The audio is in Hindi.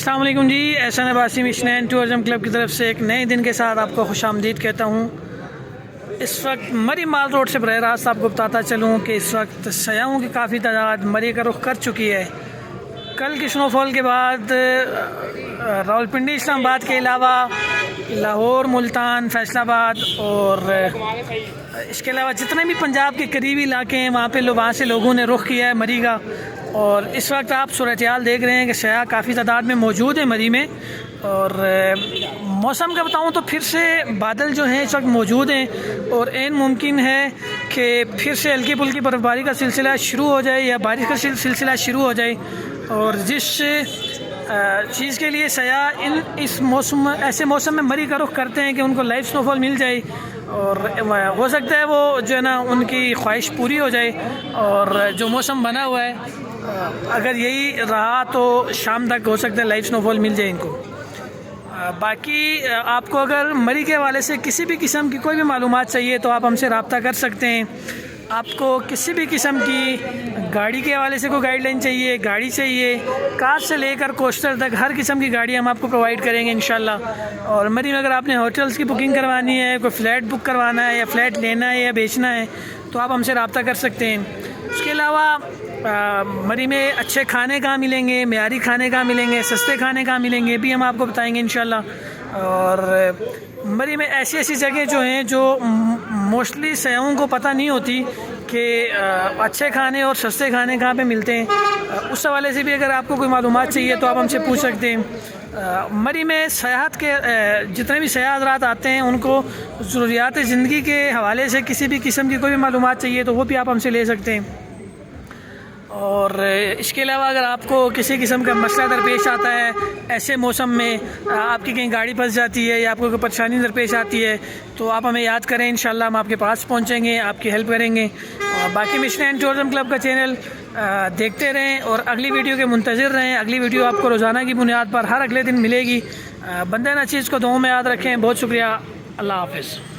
अस्सलाम वालेकुम जी, एहसान अब्बासी मिशन टूरिज़म क्लब की तरफ से एक नए दिन के साथ आपको खुशामदीद कहता हूँ। इस वक्त मरी माल रोड से बरह रास्त आपको बताता चलूँ कि इस वक्त सयाहों की काफ़ी तादाद मरी का रुख कर चुकी है। कल की स्नोफॉल के बाद रावलपिंडी इस्लामाबाद के अलावा लाहौर, मुल्तान, फैसलाबाद और इसके अलावा जितने भी पंजाब के करीबी इलाके हैं वहाँ से लोगों ने रुख किया है मरी का। और इस वक्त आप सूरत-ए-हाल देख रहे हैं कि सयाह काफ़ी तादाद में मौजूद है मरी में। और मौसम का बताऊं तो फिर से बादल जो हैं इस वक्त मौजूद हैं और ऐन मुमकिन है कि फिर से हल्की फुल्की बर्फ़बारी का सिलसिला शुरू हो जाए या बारिश का सिलसिला शुरू हो जाए। और जिस चीज़ के लिए सयाह इस मौसम ऐसे मौसम में मरी का रुख करते हैं कि उनको लाइव स्नोफॉल मिल जाए और हो सकता है वो जो है ना उनकी ख्वाहिश पूरी हो जाए। और जो मौसम बना हुआ है अगर यही रहा तो शाम तक हो सकता है लाइव स्नोफॉल मिल जाए इनको। बाकी आपको अगर मरी के हवाले से किसी भी किस्म की कोई भी मालूमात चाहिए तो आप हमसे रब्ता कर सकते हैं। आपको किसी भी किस्म की गाड़ी के हवाले से कोई गाइडलाइन चाहिए, गाड़ी चाहिए, कार से लेकर कोस्टर तक हर किस्म की गाड़ी हम आपको प्रोवाइड करेंगे इंशाल्लाह। और मरी में अगर आपने होटल्स की बुकिंग करवानी है, कोई फ़्लैट बुक करवाना है या फ़्लैट लेना है या बेचना है तो आप हमसे रब्ता कर सकते हैं। उसके अलावा मरी में अच्छे खाने कहाँ मिलेंगे, मेयारी खाने कहाँ मिलेंगे, सस्ते खाने कहाँ मिलेंगे भी हम आपको बताएंगे इंशाल्लाह। और मरी में ऐसी जगह जो हैं जो मोस्टली सयाहों को पता नहीं होती कि अच्छे खाने और सस्ते खाने कहाँ पे मिलते हैं, उस हवाले से भी अगर आपको कोई मालूमात चाहिए तो आप हमसे पूछ सकते हैं। मरी में सयाहत के जितने भी सयाह हज़रात आते हैं उनको ज़रूरियात ज़िंदगी के हवाले से किसी भी किस्म की कोई भी मालूमात चाहिए तो वो भी आप हमसे ले सकते हैं। और इसके अलावा अगर आपको किसी किस्म का मसला दरपेश आता है, ऐसे मौसम में आपकी कहीं गाड़ी फंस जाती है या आपको कोई परेशानी दरपेश आती है तो आप हमें याद करें, इंशाल्लाह हम आपके पास पहुंचेंगे, आपकी हेल्प करेंगे। और बाकी मिशन टूरिज़म क्लब का चैनल देखते रहें और अगली वीडियो के मुंतज़िर रहें। अगली वीडियो आपको रोज़ाना की बुनियाद पर हर अगले दिन मिलेगी। बंदे ना चीज़ को दुआ में याद रखें। बहुत शुक्रिया। अल्लाह हाफ़िज़।